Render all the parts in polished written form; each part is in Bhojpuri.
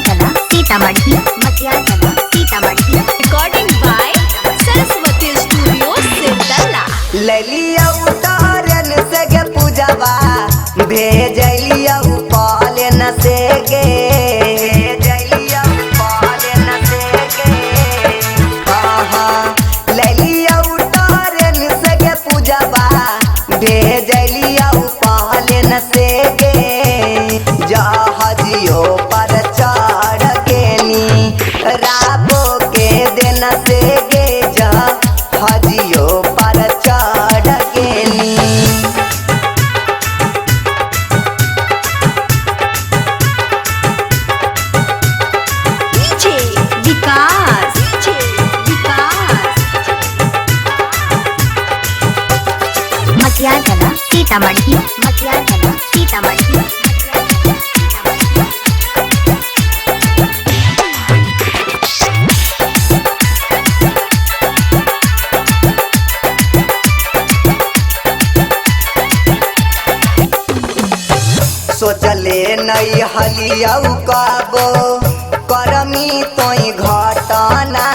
Matiagala Sitamarhi Matiyagala Sitamarhi. Recording by Saraswati studio Sirdala. ललिया उतारन से गे पूजवा भेजलिया पालन से गे भेजलिया पालन से गे आहा ललिया उतारन से गे पूजवा भेजलिया पालन से गे जहाजियो पर चढ़ के नी राबो के दिन से गे जहाजियो पर चढ़ के नी। डीजे विकास मटियागला सीतामढ़ी मटियागला सीतामढ़ी। सोचले नहीं हलियऊ कबो करमी तोई घटना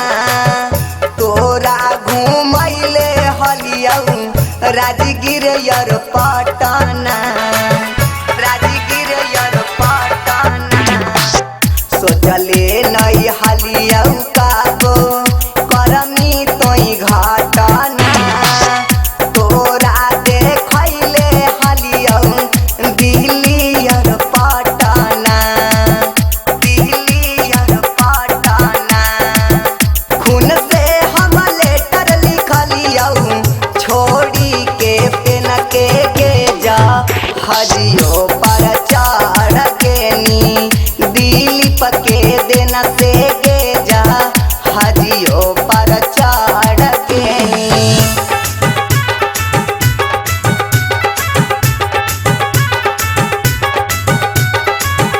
तोरा घूमैले हलियऊ राजगिर यर पटना राजगिर यर पटना। सोचले नहीं हलियऊ कबो करमी तोई घटना तोरा देखैले हलियऊ दिल्ली यर पटना दिल्ली यर पटना। खून से हम लेटर लिखलियऊ छोड़ी के पेन के जा हजियो पर चढ़ के नी दिलीप के देना से गे जा हजियो पर चढ़ के नी।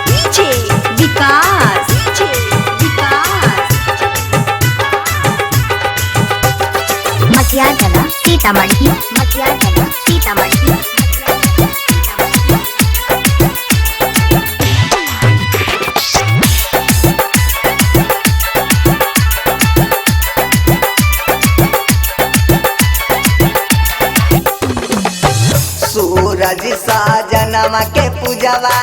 डीजे विकास मटियागला सीतामढ़ी मटियागला सीतामढ़ी। सूरज साजनमा के पूजवा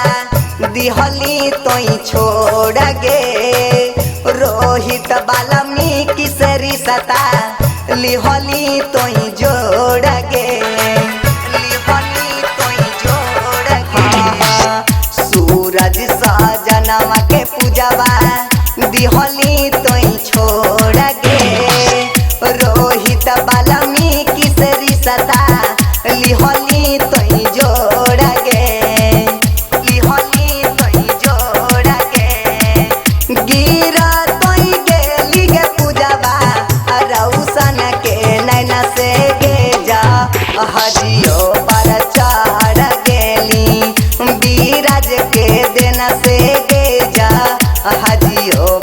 दिहली तोई छोड़ गे रोहित वाल्मीकि से रिश्ता लिहली तोई जोड़ गे लिहली तोई जोड़ गे। सूरज साजनमा के पूजवा दिहली तोई छोड़ गे रोहित वाल्मीकि से रिश्ता लिहली तोई जोड़ गे लिहली तोई जोड़ गे। गिरा तोई गेली गे पूजवा रौशन के नैना से गे जा हजियो पर चढ़ गेली बिराज के देना से गे जा हजियो